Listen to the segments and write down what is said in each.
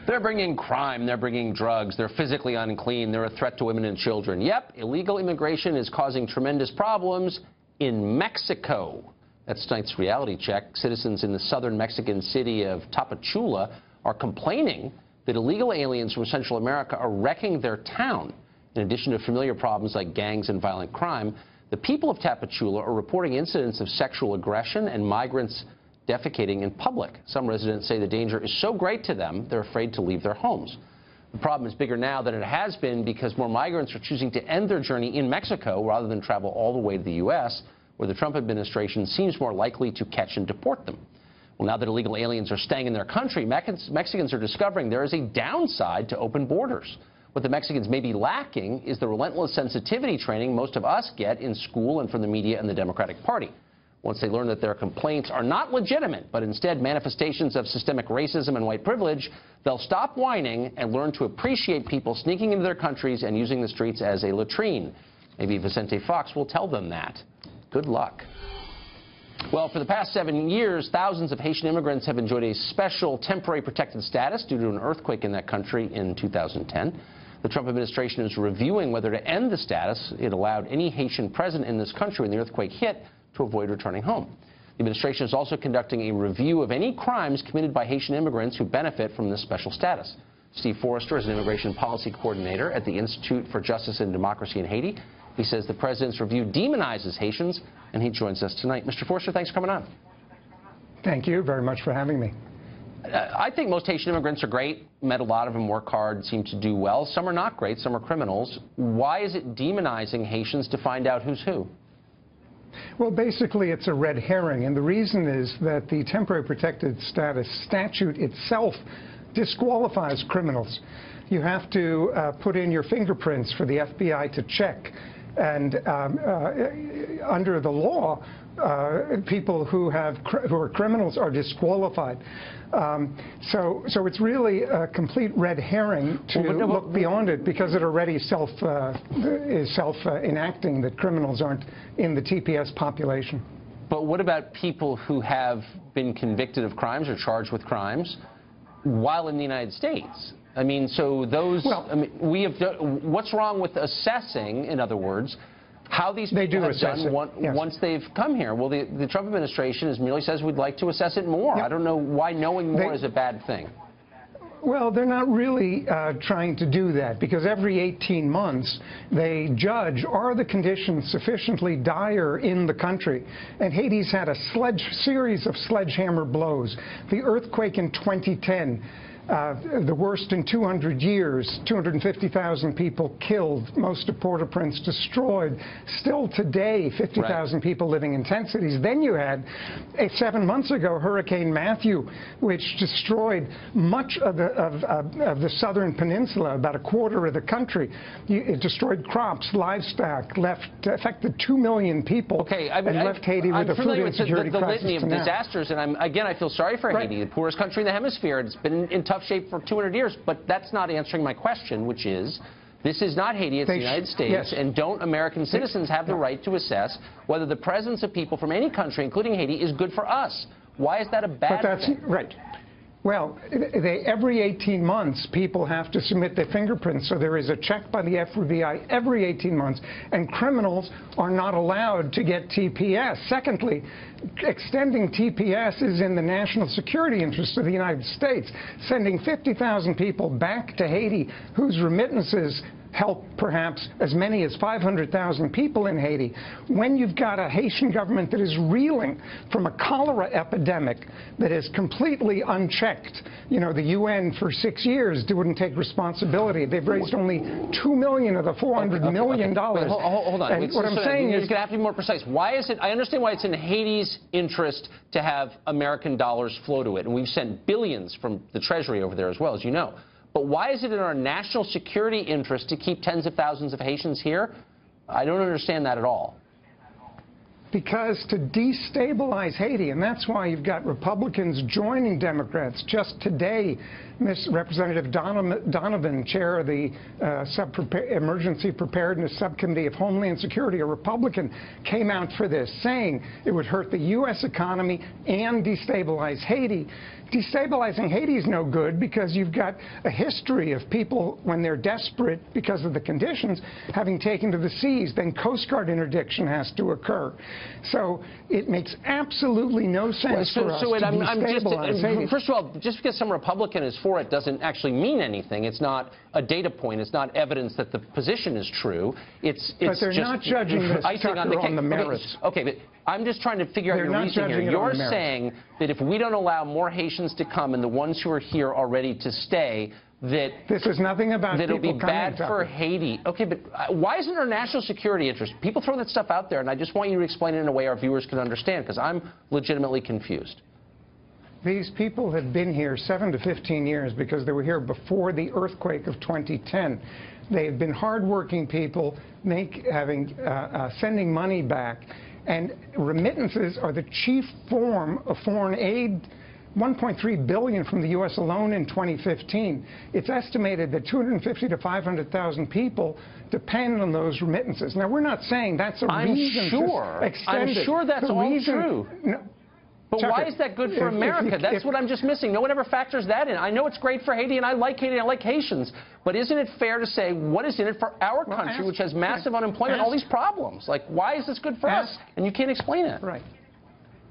They're bringing crime, they're bringing drugs, they're physically unclean, they're a threat to women and children. Yep, illegal immigration is causing tremendous problems in Mexico. That's tonight's reality check. Citizens in the southern Mexican city of Tapachula are complaining that illegal aliens from Central America are wrecking their town. In addition to familiar problems like gangs and violent crime, the people of Tapachula are reporting incidents of sexual aggression and migrants defecating in public. Some residents say the danger is so great to them, they're afraid to leave their homes. The problem is bigger now than it has been because more migrants are choosing to end their journey in Mexico rather than travel all the way to the U.S., where the Trump administration seems more likely to catch and deport them. Well, now that illegal aliens are staying in their country, Mexicans are discovering there is a downside to open borders. What the Mexicans may be lacking is the relentless sensitivity training most of us get in school and from the media and the Democratic Party. Once they learn that their complaints are not legitimate, but instead manifestations of systemic racism and white privilege, they'll stop whining and learn to appreciate people sneaking into their countries and using the streets as a latrine. Maybe Vicente Fox will tell them that. Good luck. Well, for the past 7 years, thousands of Haitian immigrants have enjoyed a special temporary protected status due to an earthquake in that country in 2010. The Trump administration is reviewing whether to end the status it allowed any Haitian present in this country when the earthquake hit to avoid returning home. The administration is also conducting a review of any crimes committed by Haitian immigrants who benefit from this special status. Steve Forrester is an immigration policy coordinator at the Institute for Justice and Democracy in Haiti. He says the president's review demonizes Haitians, and he joins us tonight. Mr. Forrester, thanks for coming on. Thank you very much for having me. I think most Haitian immigrants are great. Met a lot of them, work hard, seem to do well. Some are not great. Some are criminals. Why is it demonizing Haitians to find out who's who? Well, basically, it's a red herring, and the reason is that the temporary protected status statute itself disqualifies criminals. You have to put in your fingerprints for the FBI to check, and under the law, people who are criminals are disqualified. So it's really a complete red herring to look beyond it, because it already is self-enacting that criminals aren't in the TPS population. But what about people who have been convicted of crimes or charged with crimes while in the United States? I mean, so those, well, I mean, what's wrong with assessing, in other words, how these people have done once they've come here? Well, the Trump administration merely says we'd like to assess it more. Yep. I don't know why knowing more is a bad thing. Well, they're not really trying to do that, because every 18 months they judge, are the conditions sufficiently dire in the country? And Haiti's had a series of sledgehammer blows. The earthquake in 2010, the worst in 200 years, 250,000 people killed, most of Port-au-Prince destroyed. Still today, 50,000 people living in tent cities. Then you had, 7 months ago, Hurricane Matthew, which destroyed much of the southern peninsula, about a quarter of the country. It destroyed crops, livestock, affected 2 million people, and left Haiti with a food insecurity crisis. The litany of disasters, and again, I feel sorry for Haiti, the poorest country in the hemisphere. It's been in tough shape for 200 years, but that's not answering my question, which is, this is not Haiti, it's the United States, and don't American citizens have the right to assess whether the presence of people from any country, including Haiti, is good for us? Why is that a bad thing? Right. Well, every 18 months, people have to submit their fingerprints, so there is a check by the FBI every 18 months, and criminals are not allowed to get TPS. Secondly, extending TPS is in the national security interest of the United States. Sending 50,000 people back to Haiti, whose remittances help perhaps as many as 500,000 people in Haiti, when you've got a Haitian government that is reeling from a cholera epidemic that is completely unchecked. You know, the UN for 6 years wouldn't take responsibility. They've raised only $2 million of the $400 million. Hold on. What I'm saying is, you're going to have to be more precise. Why is it? I understand why it's in Haiti's interest to have American dollars flow to it, and we've sent billions from the Treasury over there as well, as you know. But why is it in our national security interest to keep tens of thousands of Haitians here? I don't understand that at all. Because to destabilize Haiti, and that's why you've got Republicans joining Democrats. Just today, Representative Donovan, chair of the Emergency Preparedness Subcommittee of Homeland Security, a Republican, came out for this, saying it would hurt the U.S. economy and destabilize Haiti. Destabilizing Haiti is no good because you've got a history of people, when they're desperate because of the conditions, having taken to the seas. Then Coast Guard interdiction has to occur. So it makes absolutely no sense for us to destabilize Haiti. First of all, just because some Republican is for it doesn't actually mean anything. It's not a data point. It's not evidence that the position is true. It's but they're just not judging this, Tucker, on the merits. Okay, but I'm just trying to figure out your reasoning here. You're saying that if we don't allow more Haitians to come and the ones who are here are ready to stay, that this is nothing about that it'll be bad for Haiti. Okay, but why isn't there national security interest? People throw that stuff out there, and I just want you to explain it in a way our viewers can understand, because I'm legitimately confused. These people have been here 7 to 15 years because they were here before the earthquake of 2010. They've been hardworking people, sending money back. And remittances are the chief form of foreign aid. $1.3 billion from the U.S. alone in 2015. It's estimated that 250 to 500,000 people depend on those remittances. Now, we're not saying that's a reason to extend it. I'm sure that's all true. No, but Tucker, why is that good for America? That's what I'm just missing. No one ever factors that in. I know it's great for Haiti, and I like Haiti, and I like Haitians. But isn't it fair to say what is in it for our country, which has massive unemployment, all these problems? Like, why is this good for us? And you can't explain it. Right.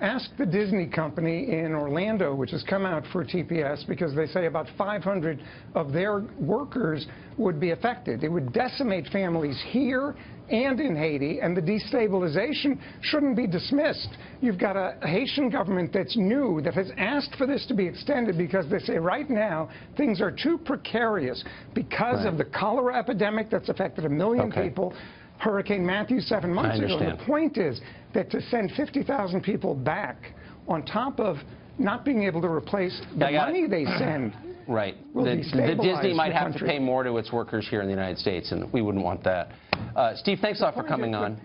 Ask the Disney company in Orlando, which has come out for TPS, because they say about 500 of their workers would be affected. It would decimate families here and in Haiti, and the destabilization shouldn't be dismissed. You've got a Haitian government that's new, that has asked for this to be extended because they say right now things are too precarious because of the cholera epidemic that's affected 1 million people. Hurricane Matthew 7 months ago. And the point is that to send 50,000 people back on top of not being able to replace the money they send. Right. The Disney might have to pay more to its workers here in the United States, and we wouldn't want that. Steve, thanks a lot for coming on.